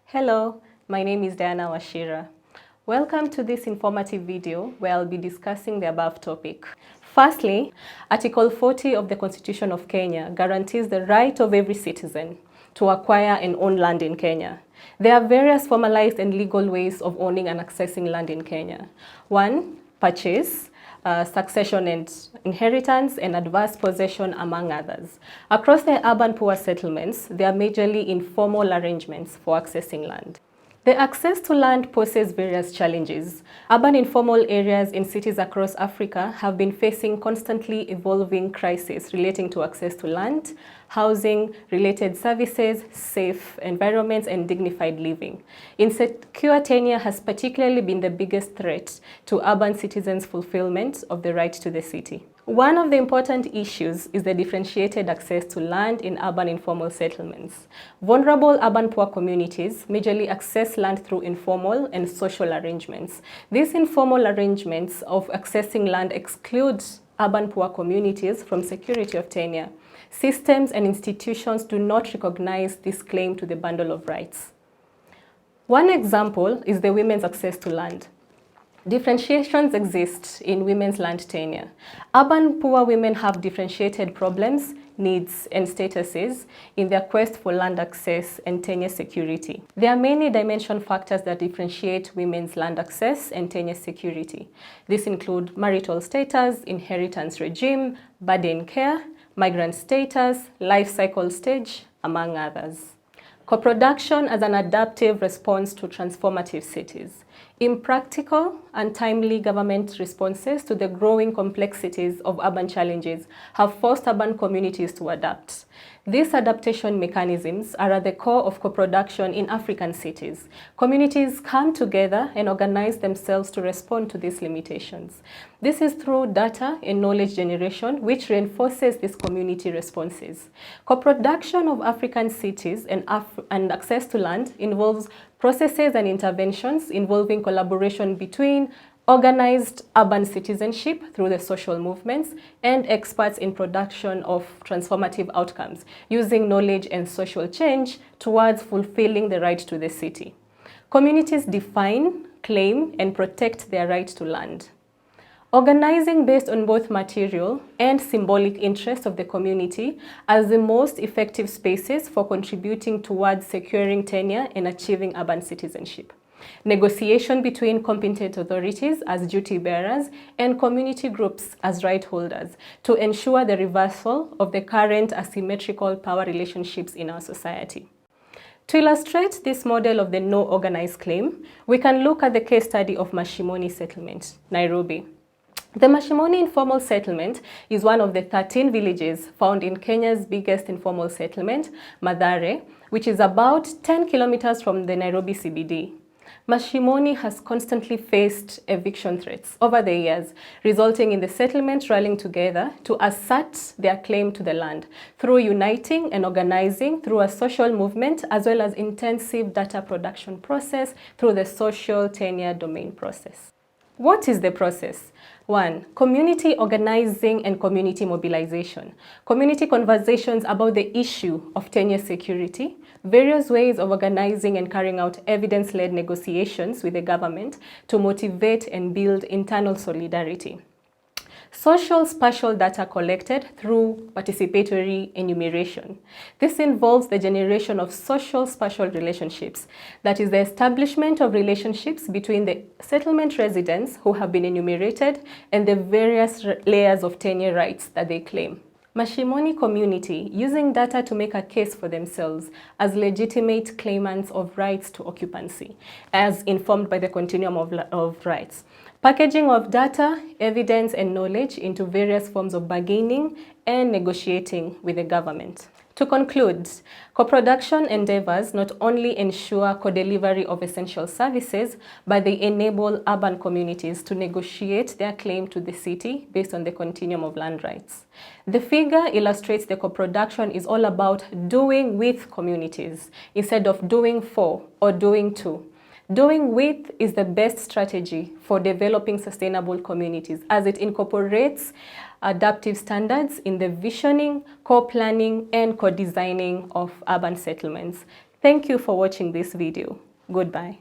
Hello, my name is Diana WACHIRA. Welcome to this informative video where I'll be discussing the above topic. Firstly, Article 40 of the Constitution of Kenya guarantees the right of every citizen to acquire and own land in Kenya. There are various formalized and legal ways of owning and accessing land in Kenya. One, purchase, succession and inheritance, and adverse possession, among others. Across the urban poor settlements, there are majorly informal arrangements for accessing land. The access to land poses various challenges. Urban informal areas in cities across Africa have been facing constantly evolving crises relating to access to land, housing, related services, safe environments, and dignified living. Insecure tenure has particularly been the biggest threat to urban citizens' fulfillment of the right to the city. One of the important issues is the differentiated access to land in urban informal settlements. Vulnerable urban poor communities majorly access land through informal and social arrangements. These informal arrangements of accessing land exclude urban poor communities from security of tenure. Systems and institutions do not recognize this claim to the bundle of rights. One example is the women's access to land. Differentiations exist in women's land tenure. Urban poor women have differentiated problems, needs, and statuses in their quest for land access and tenure security. There are many dimension factors that differentiate women's land access and tenure security. These include marital status, inheritance regime, burden care, migrant status, life cycle stage, among others. Co-production as an adaptive response to transformative cities. Impractical and timely government responses to the growing complexities of urban challenges have forced urban communities to adapt. These adaptation mechanisms are at the core of co-production in African cities. Communities come together and organize themselves to respond to these limitations. This is through data and knowledge generation, which reinforces these community responses. Co-production of African cities and access to land involves processes and interventions involving collaboration between organized urban citizenship through the social movements and experts in production of transformative outcomes, using knowledge and social change towards fulfilling the right to the city. Communities define, claim, and protect their right to land. Organizing based on both material and symbolic interests of the community as the most effective spaces for contributing towards securing tenure and achieving urban citizenship. Negotiation between competent authorities as duty bearers and community groups as right holders to ensure the reversal of the current asymmetrical power relationships in our society. To illustrate this model of the no organized claim, we can look at the case study of Mashimoni Settlement, Nairobi. The Mashimoni informal settlement is one of the 13 villages found in Kenya's biggest informal settlement, Mathare, which is about 10 kilometers from the Nairobi CBD. Mashimoni has constantly faced eviction threats over the years, resulting in the settlement rallying together to assert their claim to the land through uniting and organizing through a social movement as well as intensive data production process through the social tenure domain process. What is the process? 1. Community organizing and community mobilization. Community conversations about the issue of tenure security, various ways of organizing and carrying out evidence-led negotiations with the government to motivate and build internal solidarity. Social spatial data collected through participatory enumeration. This involves the generation of social spatial relationships, that is the establishment of relationships between the settlement residents who have been enumerated and the various layers of tenure rights that they claim. Mashimoni community using data to make a case for themselves as legitimate claimants of rights to occupancy, as informed by the continuum of rights. Packaging of data, evidence, and knowledge into various forms of bargaining and negotiating with the government. To conclude, co-production endeavors not only ensure co-delivery of essential services, but they enable urban communities to negotiate their claim to the city based on the continuum of land rights. The figure illustrates the co-production is all about doing with communities instead of doing for or doing to. Doing with is the best strategy for developing sustainable communities as it incorporates adaptive standards in the visioning, co-planning, and co-designing of urban settlements. Thank you for watching this video. Goodbye.